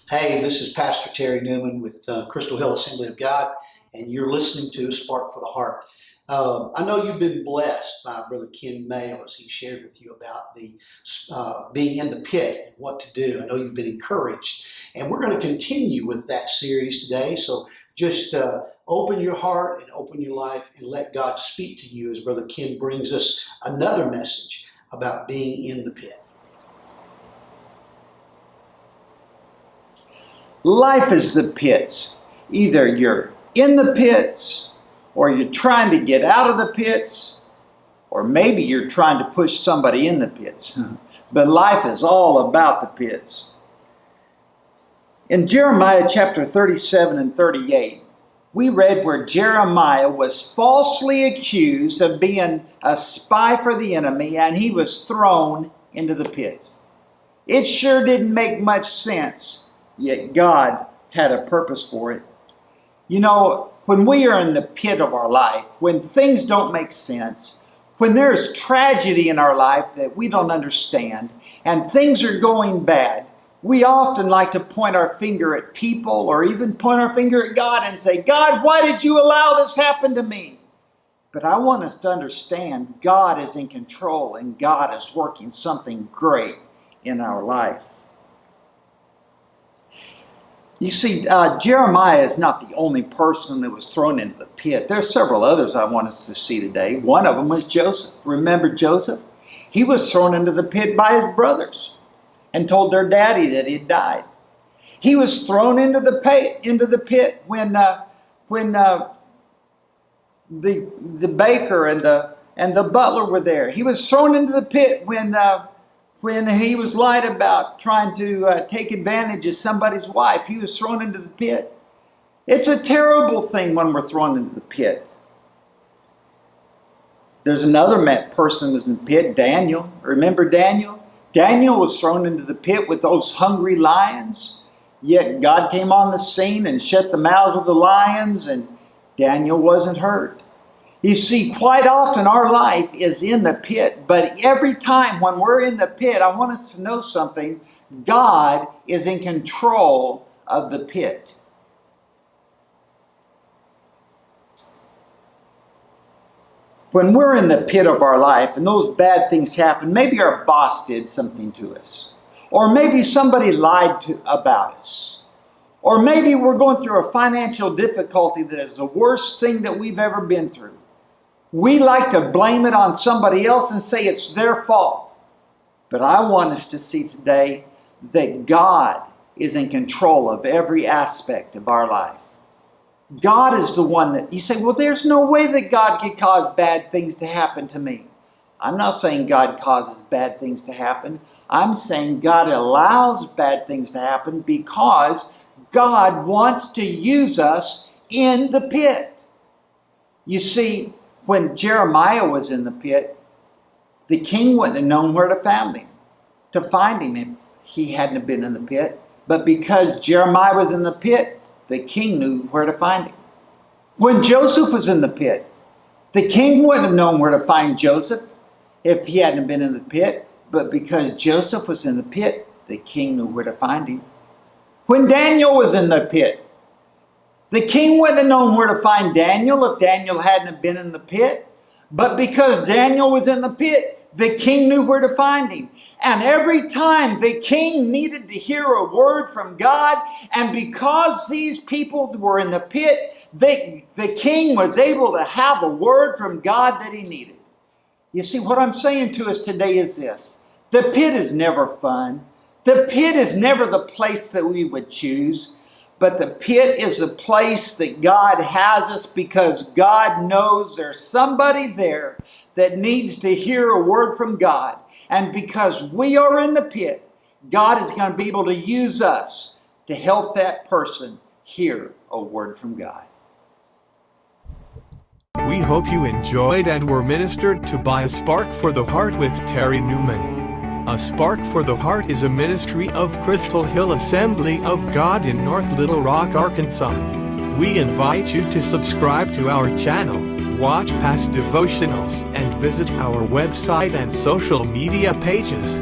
Hey, this is Pastor Terry Newman with Crystal Hill Assembly of God, and you're listening to Spark for the Heart. I know you've been blessed by Brother Ken Mayo as he shared with you about the being in the pit and what to do. I know you've been encouraged, and we're going to continue with that series today. So just open your heart and open your life and let God speak to you as Brother Ken brings us another message about being in the pit. Life is the pits. Either you're in the pits, or you're trying to get out of the pits, or maybe you're trying to push somebody in the pits. But life is all about the pits. In Jeremiah chapter 37 and 38, we read where Jeremiah was falsely accused of being a spy for the enemy, and he was thrown into the pits. It sure didn't make much sense. Yet God had a purpose for it. You know, when we are in the pit of our life, when things don't make sense, when there's tragedy in our life that we don't understand, and things are going bad, we often like to point our finger at people or even point our finger at God and say, God, why did you allow this happen to me? But I want us to understand God is in control and God is working something great in our life. You see, Jeremiah is not the only person that was thrown into the pit. There are several others I want us to see today. One of them was Joseph. Remember Joseph? He was thrown into the pit by his brothers and told their daddy that he had died. He was thrown into the pit when the baker and the butler were there. He was thrown into the pit when he was lied about trying to take advantage of somebody's wife. He was thrown into the pit. It's a terrible thing when we're thrown into the pit. There's another person who was in the pit, Daniel. Remember Daniel? Daniel was thrown into the pit with those hungry lions. Yet God came on the scene and shut the mouths of the lions, and Daniel wasn't hurt. You see, quite often our life is in the pit, but every time when we're in the pit, I want us to know something. God is in control of the pit. When we're in the pit of our life and those bad things happen, maybe our boss did something to us, or maybe somebody lied about us, or maybe we're going through a financial difficulty that is the worst thing that we've ever been through. We like to blame it on somebody else and say it's their fault. But I want us to see today that God is in control of every aspect of our life. God is the one that, you say, well, there's no way that God could cause bad things to happen to me. I'm not saying God causes bad things to happen. I'm saying God allows bad things to happen because God wants to use us in the pit. You see, when Jeremiah was in the pit, the king wouldn't have known where to find him if he hadn't been in the pit. But because Jeremiah was in the pit, the king knew where to find him. When Joseph was in the pit, the king wouldn't have known where to find Joseph if he hadn't been in the pit. But because Joseph was in the pit, the king knew where to find him. When Daniel was in the pit, the king wouldn't have known where to find Daniel if Daniel hadn't been in the pit. But because Daniel was in the pit, the king knew where to find him. And every time the king needed to hear a word from God, and because these people were in the pit, the king was able to have a word from God that he needed. You see, what I'm saying to us today is this. The pit is never fun. The pit is never the place that we would choose. But the pit is a place that God has us because God knows there's somebody there that needs to hear a word from God. And because we are in the pit, God is going to be able to use us to help that person hear a word from God. We hope you enjoyed and were ministered to by A Spark for the Heart with Terry Newman. A Spark for the Heart is a ministry of Crystal Hill Assembly of God in North Little Rock, Arkansas. We invite you to subscribe to our channel, watch past devotionals, and visit our website and social media pages.